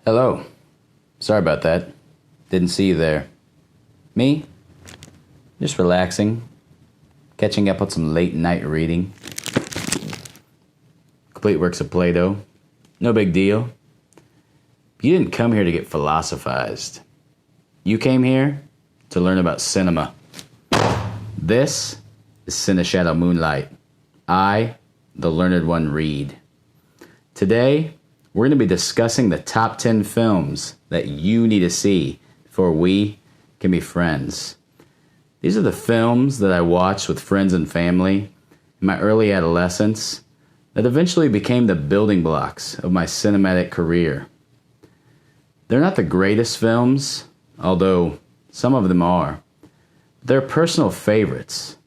Hello. Sorry about that. Didn't see you there. Me? Just relaxing. Catching up on some late night reading. Complete works of Plato. No big deal. You didn't come here to get philosophized. You came here to learn about cinema. This is Cineshadow Moonlight. I, the learned one, read. Today, we're going to be discussing the top 10 films that you need to see before we can be friends. These are the films that I watched with friends and family in my early adolescence that eventually became the building blocks of my cinematic career. They're not the greatest films, although some of them are. They're personal favorites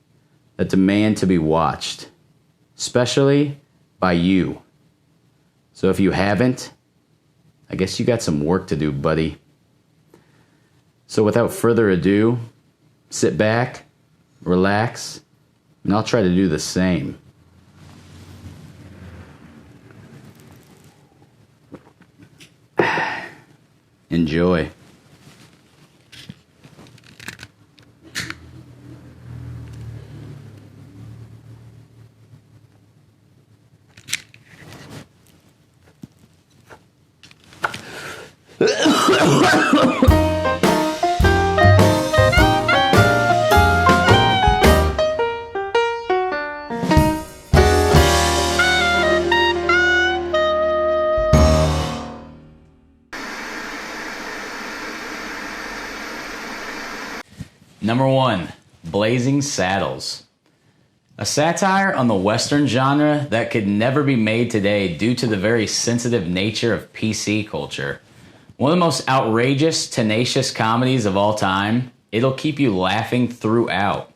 that demand to be watched, especially by you. So if you haven't, I guess you got some work to do, buddy. So without further ado, sit back, relax, and I'll try to do the same. Enjoy. Number 1, Blazing Saddles. A satire on the Western genre that could never be made today due to the very sensitive nature of PC culture. One of the most outrageous, tenacious comedies of all time. It'll keep you laughing throughout.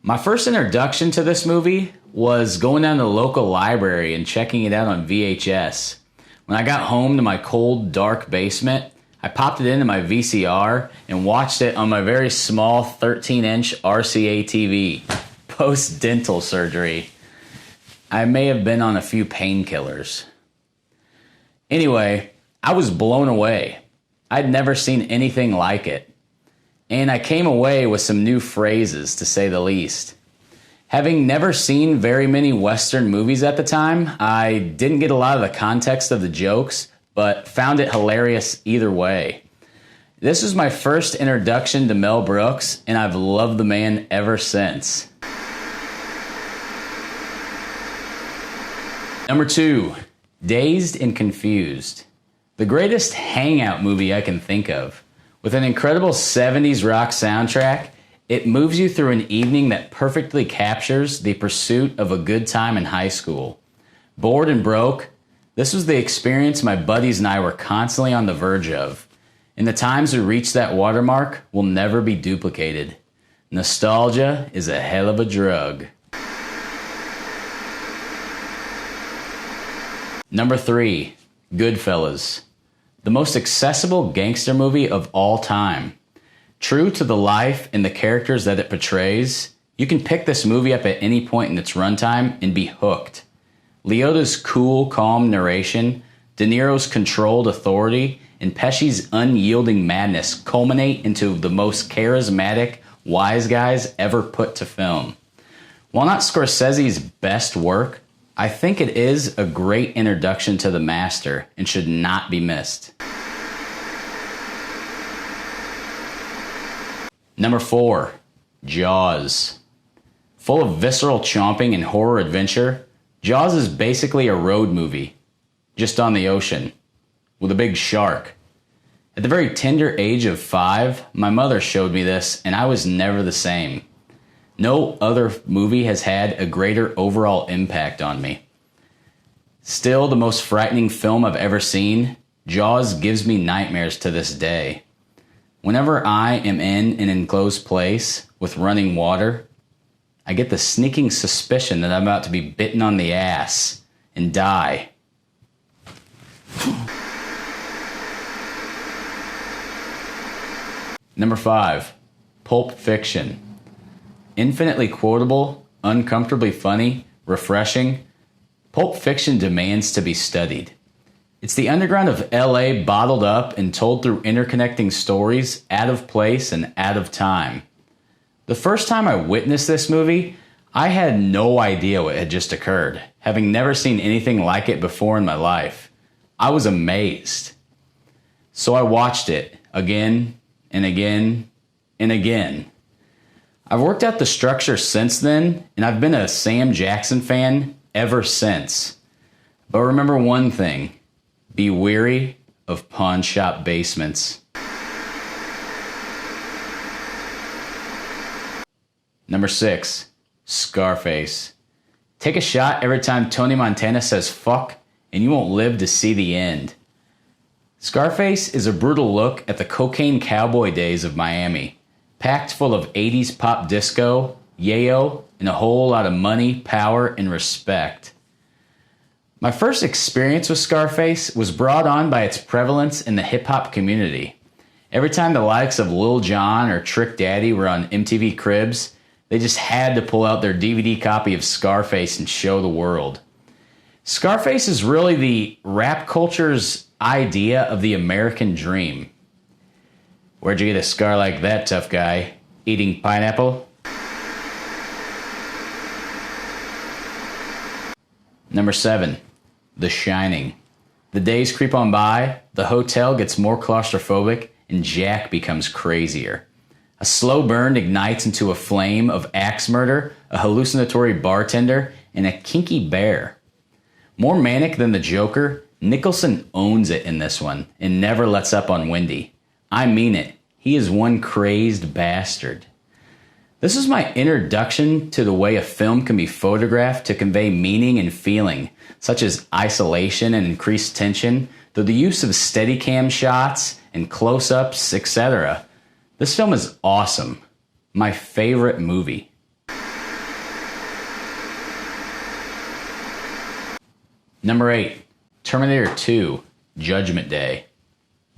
My first introduction to this movie was going down to the local library and checking it out on VHS. When I got home to my cold, dark basement, I popped it into my VCR and watched it on my very small 13-inch RCA TV, post-dental surgery. I may have been on a few painkillers. Anyway, I was blown away. I'd never seen anything like it. And I came away with some new phrases, to say the least. Having never seen very many Western movies at the time, I didn't get a lot of the context of the jokes, but found it hilarious either way. This was my first introduction to Mel Brooks, and I've loved the man ever since. Number 2, Dazed and Confused. The greatest hangout movie I can think of. With an incredible 70s rock soundtrack, it moves you through an evening that perfectly captures the pursuit of a good time in high school. Bored and broke, this was the experience my buddies and I were constantly on the verge of. And the times we reached that watermark will never be duplicated. Nostalgia is a hell of a drug. Number 3, Goodfellas. The most accessible gangster movie of all time. True to the life and the characters that it portrays, you can pick this movie up at any point in its runtime and be hooked. Liotta's cool, calm narration, De Niro's controlled authority, and Pesci's unyielding madness culminate into the most charismatic wise guys ever put to film. While not Scorsese's best work, I think it is a great introduction to the master and should not be missed. Number 4, Jaws. Full of visceral chomping and horror adventure, Jaws is basically a road movie, just on the ocean, with a big shark. At the very tender age of 5, my mother showed me this, and I was never the same. No other movie has had a greater overall impact on me. Still the most frightening film I've ever seen, Jaws gives me nightmares to this day. Whenever I am in an enclosed place with running water, I get the sneaking suspicion that I'm about to be bitten on the ass and die. Number 5, Pulp Fiction. Infinitely quotable, uncomfortably funny, refreshing, Pulp Fiction demands to be studied. It's the underground of LA bottled up and told through interconnecting stories, out of place and out of time. The first time I witnessed this movie, I had no idea what had just occurred, having never seen anything like it before in my life. I was amazed. So I watched it again and again and again. I've worked out the structure since then, and I've been a Sam Jackson fan ever since. But remember one thing, be wary of pawn shop basements. Number 6, Scarface. Take a shot every time Tony Montana says fuck, and you won't live to see the end. Scarface is a brutal look at the cocaine cowboy days of Miami, packed full of 80s pop disco, yayo, and a whole lot of money, power, and respect. My first experience with Scarface was brought on by its prevalence in the hip-hop community. Every time the likes of Lil Jon or Trick Daddy were on MTV Cribs, they just had to pull out their DVD copy of Scarface and show the world. Scarface is really the rap culture's idea of the American dream. Where'd you get a scar like that, tough guy? Eating pineapple? Number 7, The Shining. The days creep on by, the hotel gets more claustrophobic, and Jack becomes crazier. A slow burn ignites into a flame of axe murder, a hallucinatory bartender, and a kinky bear. More manic than the Joker, Nicholson owns it in this one and never lets up on Wendy. I mean it. He is one crazed bastard. This is my introduction to the way a film can be photographed to convey meaning and feeling, such as isolation and increased tension, through the use of Steadicam shots and close-ups, etc. This film is awesome. My favorite movie. Number 8, Terminator 2, Judgment Day.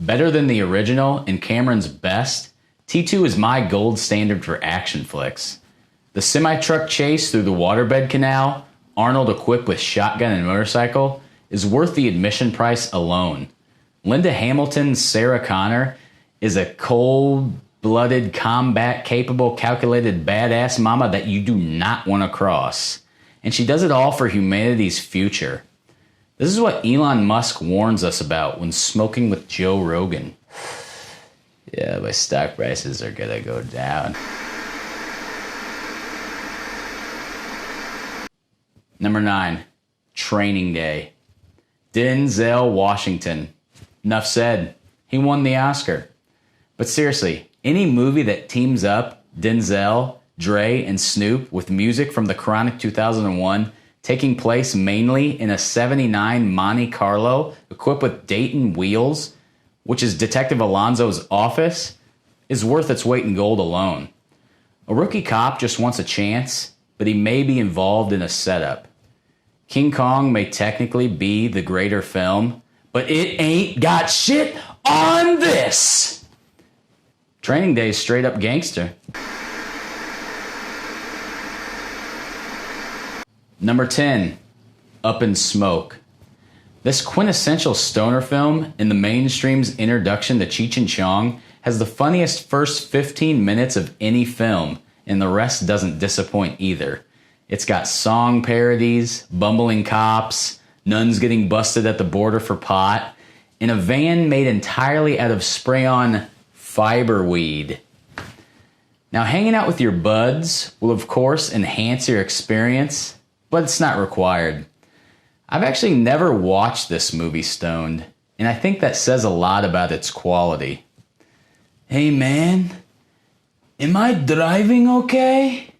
Better than the original and Cameron's best, T2 is my gold standard for action flicks. The semi-truck chase through the waterbed canal, Arnold equipped with shotgun and motorcycle, is worth the admission price alone. Linda Hamilton's Sarah Connor is a cold-blooded, combat-capable, calculated badass mama that you do not want to cross. And she does it all for humanity's future. This is what Elon Musk warns us about when smoking with Joe Rogan. Yeah, my stock prices are gonna go down. Number 9, Training Day. Denzel Washington. Enough said. He won the Oscar. But seriously, any movie that teams up Denzel, Dre, and Snoop with music from The Chronic 2001, taking place mainly in a 79 Monte Carlo equipped with Dayton wheels, which is Detective Alonzo's office, is worth its weight in gold alone. A rookie cop just wants a chance, but he may be involved in a setup. King Kong may technically be the greater film, but it ain't got shit on this! Training Day is straight up gangster. Number 10, Up in Smoke. This quintessential stoner film in the mainstream's introduction to Cheech and Chong has the funniest first 15 minutes of any film, and the rest doesn't disappoint either. It's got song parodies, bumbling cops, nuns getting busted at the border for pot, and a van made entirely out of spray-on fiber weed. Now, hanging out with your buds will, of course, enhance your experience, but it's not required. I've actually never watched this movie stoned, and I think that says a lot about its quality. Hey man, am I driving okay?